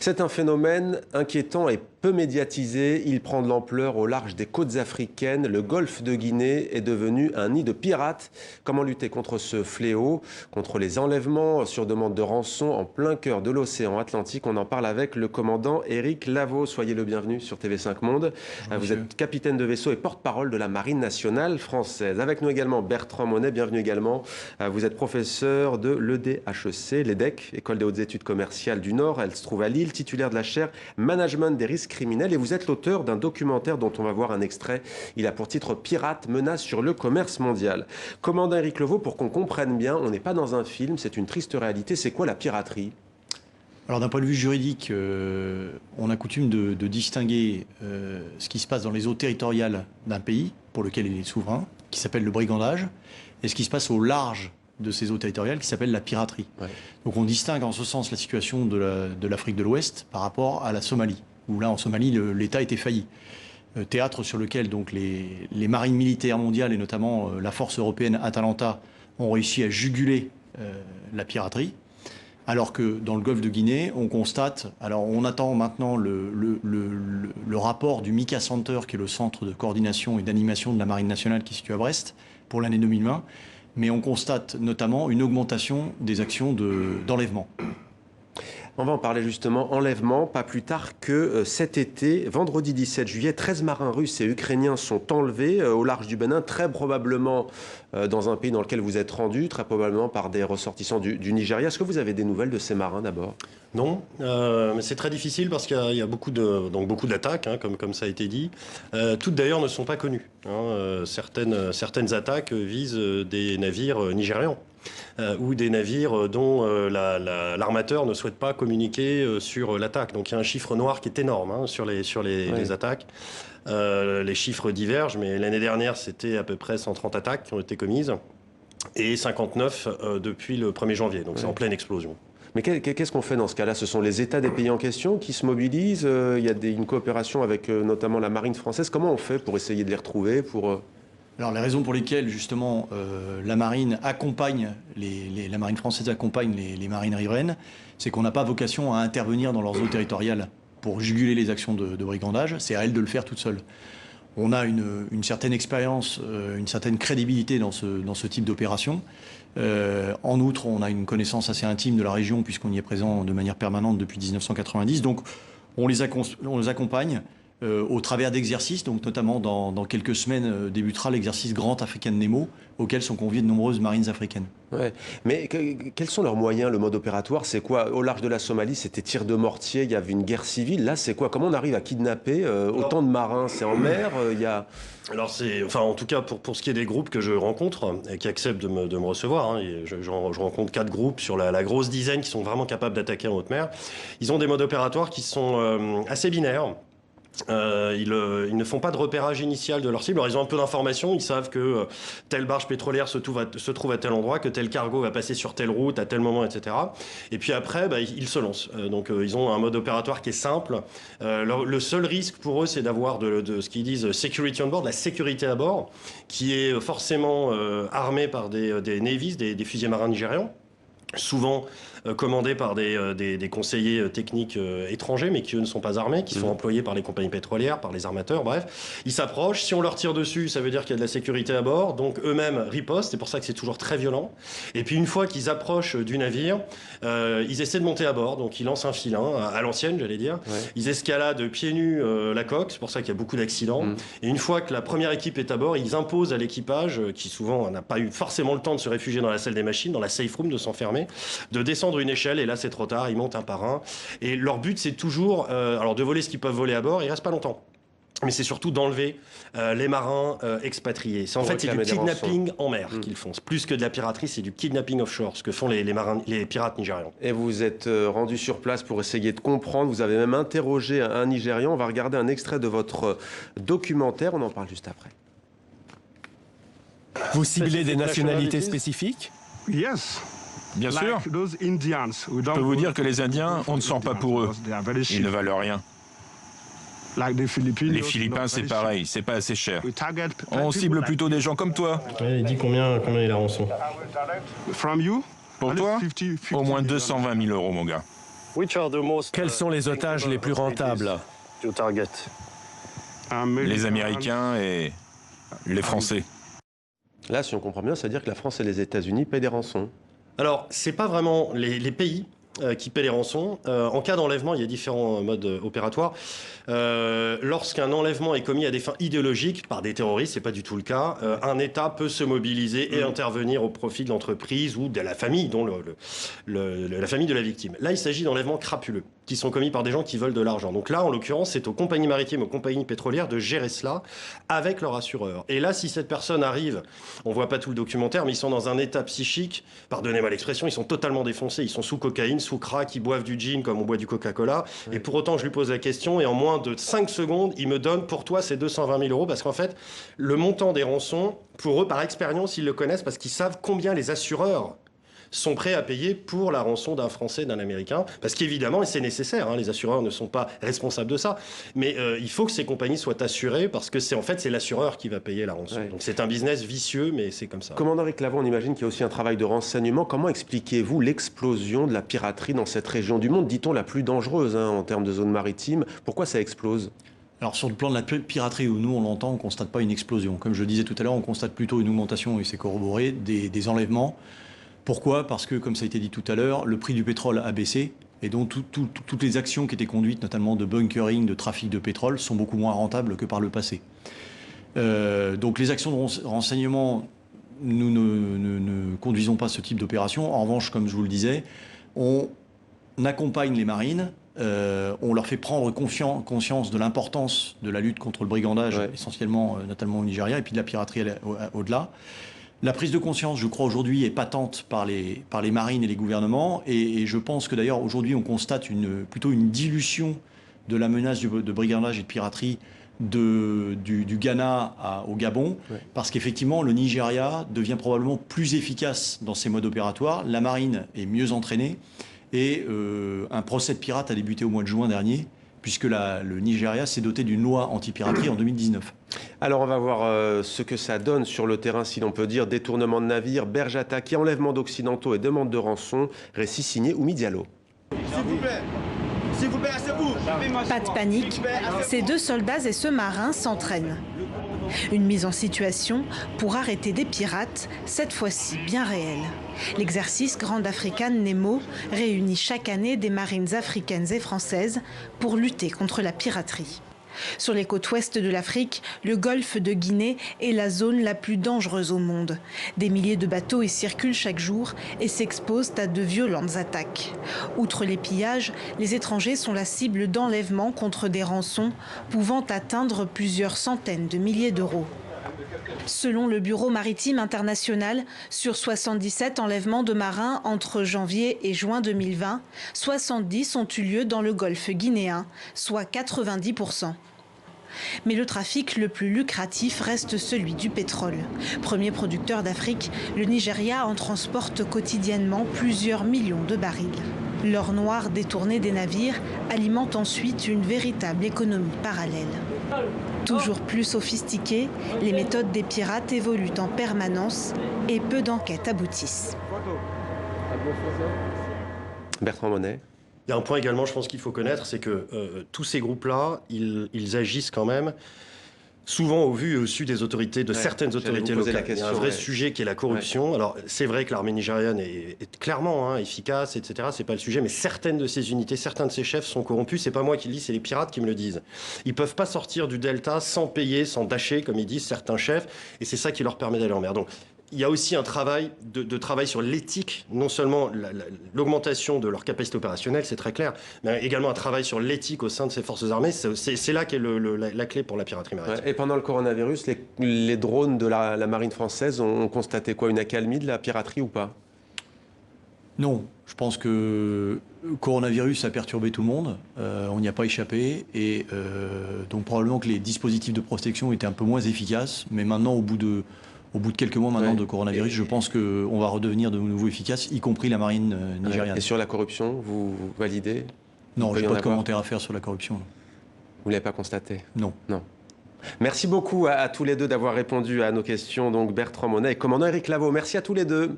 C'est un phénomène inquiétant et peu médiatisé. Il prend de l'ampleur au large des côtes africaines. Le golfe de Guinée est devenu un nid de pirates. Comment lutter contre ce fléau, contre les enlèvements sur demande de rançon en plein cœur de l'océan Atlantique? On en parle avec le commandant Éric Lavaux. Soyez le bienvenu sur TV5 Monde. Bonjour, vous êtes capitaine de vaisseau et porte-parole de la Marine nationale française. Avec nous également Bertrand Monnet, bienvenue également. Vous êtes professeur de l'EDHEC, l'EDEC, École des hautes études commerciales du Nord. Elle se trouve à Lille, titulaire de la chaire Management des risques criminels. Et vous êtes l'auteur d'un documentaire dont on va voir un extrait. Il a pour titre Pirates, menace sur le commerce mondial. Commandant Éric Lavaux, pour qu'on comprenne bien, on n'est pas dans un film, c'est une triste réalité. C'est quoi la piraterie ? Alors d'un point de vue juridique, on a coutume de distinguer ce qui se passe dans les eaux territoriales d'un pays, pour lequel il est souverain, qui s'appelle le brigandage, et ce qui se passe au large de ces eaux territoriales, qui s'appelle la piraterie. Ouais. Donc on distingue en ce sens la situation de l'Afrique de l'Ouest par rapport à la Somalie, où là en Somalie l'État était failli. Théâtre sur lequel donc les marines militaires mondiales, et notamment la force européenne Atalanta, ont réussi à juguler la piraterie. Alors que dans le golfe de Guinée, on constate, alors on attend maintenant le rapport du MICA Center, qui est le centre de coordination et d'animation de la Marine nationale qui se situe à Brest, pour l'année 2020, mais on constate notamment une augmentation des actions d'enlèvement. On va en parler justement, enlèvement, pas plus tard que cet été, vendredi 17 juillet, 13 marins russes et ukrainiens sont enlevés au large du Bénin, très probablement dans un pays dans lequel vous êtes rendu, très probablement par des ressortissants du Nigeria. Est-ce que vous avez des nouvelles de ces marins d'abord ? Non, mais c'est très difficile parce qu'il y a beaucoup d'attaques, hein, comme ça a été dit. Toutes d'ailleurs ne sont pas connues. Hein. Certaines attaques visent des navires nigérians. Ou des navires dont l'armateur ne souhaite pas communiquer sur l'attaque. Donc il y a un chiffre noir qui est énorme hein, sur les attaques. Les chiffres divergent, mais l'année dernière, c'était à peu près 130 attaques qui ont été commises et 59 depuis le 1er janvier. Donc c'est en pleine explosion. Mais qu'est-ce qu'on fait dans ce cas-là? Ce sont les États des pays en question qui se mobilisent. Il y a une coopération avec notamment la marine française. Comment on fait pour essayer de les retrouver Alors les raisons pour lesquelles justement la marine accompagne, la marine française accompagne les marines riveraines, c'est qu'on n'a pas vocation à intervenir dans leurs eaux territoriales pour juguler les actions de brigandage, c'est à elles de le faire toutes seules. On a une certaine expérience, une certaine crédibilité dans ce type d'opération. En outre, on a une connaissance assez intime de la région puisqu'on y est présent de manière permanente depuis 1990. Donc on les accompagne au travers d'exercices, donc notamment dans quelques semaines débutera l'exercice Grand African Nemo, auquel sont conviées de nombreuses marines africaines. Ouais. Mais quels sont leurs moyens, le mode opératoire? C'est quoi? Au large de la Somalie, c'était tir de mortier, il y avait une guerre civile. Là, c'est quoi? Comment on arrive à kidnapper autant de marins? C'est en mer Alors, en tout cas, pour ce qui est des groupes que je rencontre et qui acceptent de me recevoir, hein, je rencontre 4 groupes sur la grosse dizaine qui sont vraiment capables d'attaquer en haute mer. Ils ont des modes opératoires qui sont assez binaires. Ils ne font pas de repérage initial de leur cible. Alors ils ont un peu d'informations, ils savent que telle barge pétrolière se trouve à tel endroit, que tel cargo va passer sur telle route à tel moment, etc. Et puis après, ils se lancent. Donc ils ont un mode opératoire qui est simple. Le seul risque pour eux, c'est d'avoir de ce qu'ils disent security on board, la sécurité à bord, qui est forcément armée par des navies, des fusiliers marins nigérians, souvent commandés par des conseillers techniques étrangers, mais qui eux ne sont pas armés, qui sont employés par les compagnies pétrolières, par les armateurs, bref. Ils s'approchent, si on leur tire dessus, ça veut dire qu'il y a de la sécurité à bord, donc eux-mêmes ripostent, c'est pour ça que c'est toujours très violent. Et puis une fois qu'ils approchent du navire, ils essaient de monter à bord, donc ils lancent un filin, à l'ancienne j'allais dire. Ouais. Ils escaladent pieds nus la coque, c'est pour ça qu'il y a beaucoup d'accidents. Et une fois que la première équipe est à bord, ils imposent à l'équipage, qui souvent n'a pas eu forcément le temps de se réfugier dans la salle des machines, dans la safe room, de s'enfermer, de descendre une échelle, et là c'est trop tard, ils montent un par un. Et leur but c'est toujours alors de voler ce qu'ils peuvent voler à bord, ils restent pas longtemps. Mais c'est surtout d'enlever les marins expatriés. En fait, c'est du kidnapping en mer qu'ils font. Plus que de la piraterie, c'est du kidnapping offshore, ce que font les pirates nigérians. Et vous êtes rendu sur place pour essayer de comprendre. Vous avez même interrogé un Nigérian. On va regarder un extrait de votre documentaire. On en parle juste après. Vous ciblez des nationalités spécifiques? Yes. Bien sûr. Je peux vous dire que les Indiens, on ne sent pas pour eux. Ils ne valent rien. Les Philippins, c'est pareil, c'est pas assez cher. On cible plutôt des gens comme toi. Ouais, il dit combien est la rançon? Pour toi, au moins 220 000 euros, mon gars. Quels sont les otages les plus rentables? Les Américains et les Français. Là, si on comprend bien, ça veut dire que la France et les États-Unis paient des rançons. Alors, c'est pas vraiment les pays qui paient les rançons. En cas d'enlèvement, il y a différents modes opératoires. Lorsqu'un enlèvement est commis à des fins idéologiques par des terroristes, c'est pas du tout le cas, un État peut se mobiliser et intervenir au profit de l'entreprise ou de la famille, dont la famille de la victime. Là, il s'agit d'enlèvements crapuleux qui sont commis par des gens qui veulent de l'argent. Donc là, en l'occurrence, c'est aux compagnies maritimes, aux compagnies pétrolières de gérer cela avec leur assureur. Et là, si cette personne arrive, on voit pas tout le documentaire, mais ils sont dans un état psychique, pardonnez-moi l'expression, ils sont totalement défoncés, ils sont sous cocaïne, sous crack, ils boivent du gin comme on boit du Coca-Cola. Oui. Et pour autant, je lui pose la question et en moins de 5 secondes, il me donne pour toi ces 220 000 euros parce qu'en fait, le montant des rançons, pour eux, par expérience, ils le connaissent parce qu'ils savent combien les assureurs sont prêts à payer pour la rançon d'un Français, d'un Américain, parce qu'évidemment, et c'est nécessaire, hein, les assureurs ne sont pas responsables de ça, mais il faut que ces compagnies soient assurées, parce que c'est l'assureur qui va payer la rançon. Ouais. Donc c'est un business vicieux, mais c'est comme ça. Commandant Réclavon, on imagine qu'il y a aussi un travail de renseignement. Comment expliquez-vous l'explosion de la piraterie dans cette région du monde, dit-on la plus dangereuse en termes de zone maritime? Pourquoi ça explose? Alors sur le plan de la piraterie, où nous on l'entend, on ne constate pas une explosion. Comme je le disais tout à l'heure, on constate plutôt une augmentation, et c'est corroboré, des enlèvements. Pourquoi? Parce que, comme ça a été dit tout à l'heure, le prix du pétrole a baissé et donc toutes les actions qui étaient conduites, notamment de bunkering, de trafic de pétrole, sont beaucoup moins rentables que par le passé. Donc les actions de renseignement, nous ne conduisons pas ce type d'opération. En revanche, comme je vous le disais, on accompagne les marines, on leur fait prendre conscience de l'importance de la lutte contre le brigandage, essentiellement, notamment au Nigeria, et puis de la piraterie au-delà. La prise de conscience, je crois, aujourd'hui est patente par les marines et les gouvernements. Et je pense que d'ailleurs, aujourd'hui, on constate plutôt une dilution de la menace de brigandage et de piraterie du Ghana au Gabon. Ouais. Parce qu'effectivement, le Nigeria devient probablement plus efficace dans ses modes opératoires. La marine est mieux entraînée. Et un procès de pirate a débuté au mois de juin dernier, puisque le Nigeria s'est doté d'une loi anti-piraterie en 2019. Alors on va voir ce que ça donne sur le terrain, si l'on peut dire. Détournement de navires, berges attaquées, enlèvement d'occidentaux et demande de rançon. Récit signé Oumi Diallo. S'il vous plaît, asseyez-vous. Pas de panique, ces deux soldats et ce marin s'entraînent. Une mise en situation pour arrêter des pirates, cette fois-ci bien réelle. L'exercice Grande African Nemo réunit chaque année des marines africaines et françaises pour lutter contre la piraterie. Sur les côtes ouest de l'Afrique, le golfe de Guinée est la zone la plus dangereuse au monde. Des milliers de bateaux y circulent chaque jour et s'exposent à de violentes attaques. Outre les pillages, les étrangers sont la cible d'enlèvements contre des rançons pouvant atteindre plusieurs centaines de milliers d'euros. Selon le Bureau maritime international, sur 77 enlèvements de marins entre janvier et juin 2020, 70 ont eu lieu dans le golfe guinéen, soit 90%. Mais le trafic le plus lucratif reste celui du pétrole. Premier producteur d'Afrique, le Nigeria en transporte quotidiennement plusieurs millions de barils. L'or noir détourné des navires alimente ensuite une véritable économie parallèle. Toujours plus sophistiquées, les méthodes des pirates évoluent en permanence et peu d'enquêtes aboutissent. Bertrand Monet. Il y a un point également, je pense qu'il faut connaître, c'est que tous ces groupes-là, ils agissent quand même souvent au vu et au su des autorités, de certaines autorités locales. Il y a un vrai sujet qui est la corruption. Alors, c'est vrai que l'armée nigériane est clairement efficace, etc. C'est pas le sujet, mais certaines de ces unités, certains de ces chefs sont corrompus. C'est pas moi qui le dis, c'est les pirates qui me le disent. Ils peuvent pas sortir du delta sans payer, sans dasher, comme ils disent certains chefs, et c'est ça qui leur permet d'aller en mer. Donc, il y a aussi un travail de travail sur l'éthique, non seulement l'augmentation de leur capacité opérationnelle, c'est très clair, mais également un travail sur l'éthique au sein de ces forces armées. C'est là qu'est la clé pour la piraterie maritime. Ouais, et pendant le coronavirus, les drones de la marine française ont constaté quoi? Une accalmie de la piraterie ou pas? Non, je pense que le coronavirus a perturbé tout le monde, on n'y a pas échappé, et donc probablement que les dispositifs de protection étaient un peu moins efficaces, mais maintenant au bout de quelques mois de coronavirus, je pense qu'on va redevenir de nouveau efficace, y compris la marine nigériane. Et sur la corruption, vous validez? Non, je n'ai pas de commentaire à faire sur la corruption. Vous ne l'avez pas constaté? Non. Non. Merci beaucoup à tous les deux d'avoir répondu à nos questions. Donc Bertrand Monet et commandant Éric Laveau. Merci à tous les deux.